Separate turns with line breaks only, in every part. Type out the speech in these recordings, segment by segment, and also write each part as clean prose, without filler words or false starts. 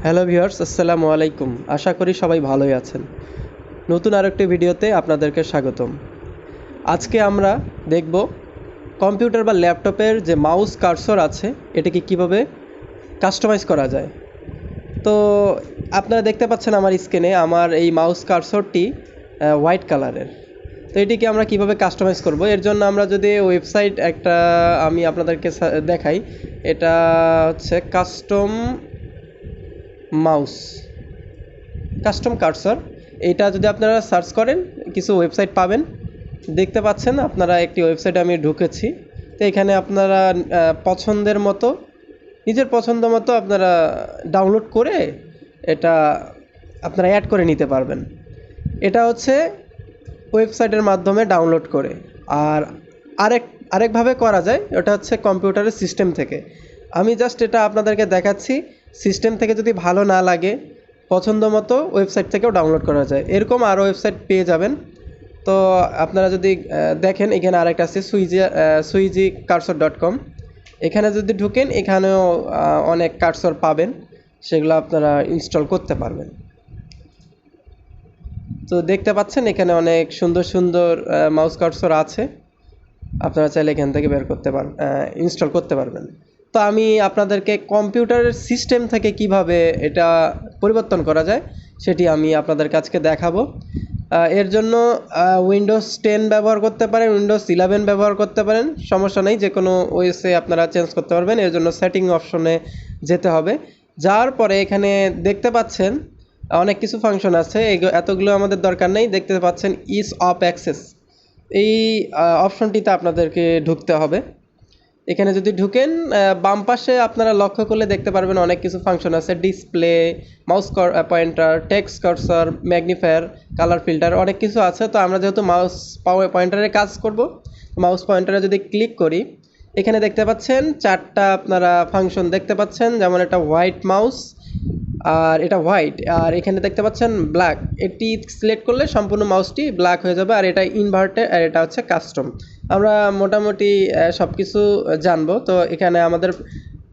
Hello viewers, আসসালামু আলাইকুম। আশা করি সবাই ভালোই আছেন। নতুন আরেকটি ভিডিওতে আপনাদেরকে স্বাগতম। আজকে আমরা দেখব কম্পিউটার বা ল্যাপটপের যে মাউস কার্সর আছে এটাকে কিভাবে কাস্টমাইজ করা যায়। তো আপনারা দেখতে পাচ্ছেন আমার স্ক্রিনে আমার এই মাউস কার্সরটি হোয়াইট কালারের। তো এটিকে আমরা কিভাবে কাস্টমাইজ করব, এর জন্য আমরা যদি ওয়েবসাইট একটা আমি আপনাদেরকে দেখাই। এটা হচ্ছে কাস্টম কার্সর। এটা যদি আপনারা সার্চ করেন কিছু ওয়েবসাইট পাবেন। দেখতে পাচ্ছেন আপনারা একটি ওয়েবসাইটে আমি ঢুকেছি। তো এখানে আপনারা পছন্দের মতো নিজের পছন্দ মতো আপনারা ডাউনলোড করে এটা আপনারা অ্যাড করে নিতে পারবেন। এটা হচ্ছে ওয়েবসাইটের মাধ্যমে ডাউনলোড করে। আর আরেকভাবে করা যায়, ওটা হচ্ছে কম্পিউটারের সিস্টেম থেকে। আমি জাস্ট এটা আপনাদেরকে দেখাচ্ছি। সিস্টেম থেকে যদি ভালো না লাগে পছন্দ মতো ওয়েবসাইট থেকেও ডাউনলোড করা যায়। এরকম আরও ওয়েবসাইট পেয়ে যাবেন। তো আপনারা যদি দেখেন এখানে আরেকটা আছে suijicursor.com। এখানে যদি ঢুকেন এখানেও অনেক কার্সর পাবেন, সেগুলো আপনারা ইনস্টল করতে পারবেন। তো দেখতে পাচ্ছেন এখানে অনেক সুন্দর সুন্দর মাউস কার্সর আছে, আপনারা চাইলে এখান থেকে ইনস্টল করতে পারবেন। তো আমি আপনাদেরকে কম্পিউটারের সিস্টেম থেকে কিভাবে এটা পরিবর্তন করা যায় সেটি আমি আপনাদের কাছে দেখাবো। এর জন্য উইন্ডোজ 10 ব্যবহার করতে পারেন, উইন্ডোজ 11 ব্যবহার করতে পারেন, সমস্যা নেই, যে কোনো ওএসে আপনারা চেঞ্জ করতে পারবেন। এর জন্য সেটিং অপশনে যেতে হবে। যাওয়ার পরে এখানে দেখতে পাচ্ছেন অনেক কিছু ফাংশন আছে, এতগুলো আমাদের দরকার নেই। দেখতে পাচ্ছেন ইজ অফ অ্যাক্সেস, এই অপশনটিতে আপনাদেরকে ঢুকতে হবে। এখানে যদি ঢুকেন বাম পাশে আপনারা লক্ষ্য করলে দেখতে পারবেন অনেক কিছু ফাংশন আছে। Display, mouse pointer, text cursor, magnifier, colour filter, অনেক কিছু আছে। তো আমরা যেহেতু মাউস পয়েন্টারে কাজ করব, মাউস পয়েন্টারে যদি ক্লিক করি এখানে দেখতে পাচ্ছেন চারটা আপনারা ফাংশন দেখতে পাচ্ছেন। যেমন এটা হোয়াইট মাউস, আর এটা হোয়াইট, আর এখানে দেখতে পাচ্ছেন ব্ল্যাক। এটি সিলেক্ট করলে সম্পূর্ণ মাউসটি ব্ল্যাক হয়ে যাবে। আর এটা ইনভার্টেড, আর এটা হচ্ছে কাস্টম। আমরা মোটামুটি সব কিছু জানবো। তো এখানে আমাদের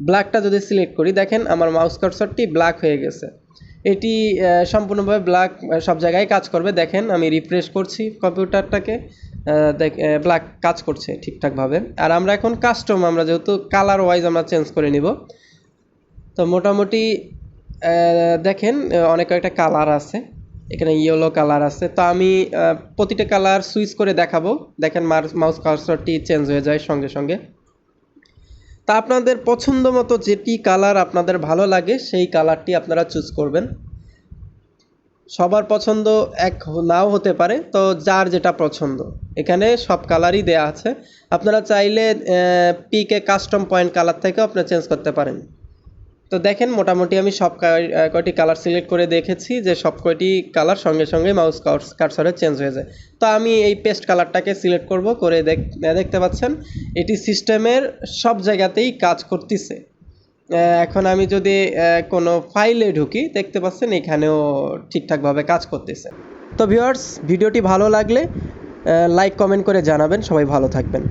ব্ল্যাকটা যদি সিলেক্ট করি, দেখেন আমার মাউস কার্সরটি ব্ল্যাক হয়ে গেছে। এটি সম্পূর্ণভাবে ব্ল্যাক সব জায়গায় কাজ করবে। দেখেন আমি রিফ্রেশ করছি কম্পিউটারটাকে, ব্ল্যাক কাজ করছে ঠিকঠাকভাবে। আর আমরা এখন আমরা যেহেতু কালার ওয়াইজ আমরা চেঞ্জ করে নিব। তো মোটামুটি দেখেন অনেক কয়েকটা কালার আছে, এখানে ইয়েলো কালার আছে। তো আমি প্রতিটা কালার সুইচ করে দেখাবো। দেখেন মাউস কার্সরটি চেঞ্জ হয়ে যায় সঙ্গে সঙ্গে। তা আপনাদের পছন্দ মতো যেটি কালার আপনাদের ভালো লাগে সেই কালারটি আপনারা চুজ করবেন। সবার পছন্দ এক নাও হতে পারে, তো যার যেটা পছন্দ এখানে সব কালারই দেয়া আছে। আপনারা চাইলে পিকে কাস্টম পয়েন্ট কালার থেকেও আপনারা চেঞ্জ করতে পারেন। তো দেখেন মোটামুটি আমি সব কয়টি কালার সিলেক্ট করে দেখেছি যে সব কয়টি কালার সঙ্গে সঙ্গে মাউস কার্সরে চেঞ্জ হয়ে যায়। তো আমি এই পেস্ট কালারটাকে সিলেক্ট করব, করে দেখতে পাচ্ছেন এটি সিস্টেমের সব জায়গাতেই কাজ করতেছে। এখন আমি যদি কোনো ফাইলে ঢুকি দেখতে পাচ্ছেন এখানেও ঠিকঠাকভাবে কাজ করতেছে। তো ভিউয়ার্স, ভিডিওটি ভালো লাগলে লাইক কমেন্ট করে জানাবেন। সবাই ভালো থাকবেন।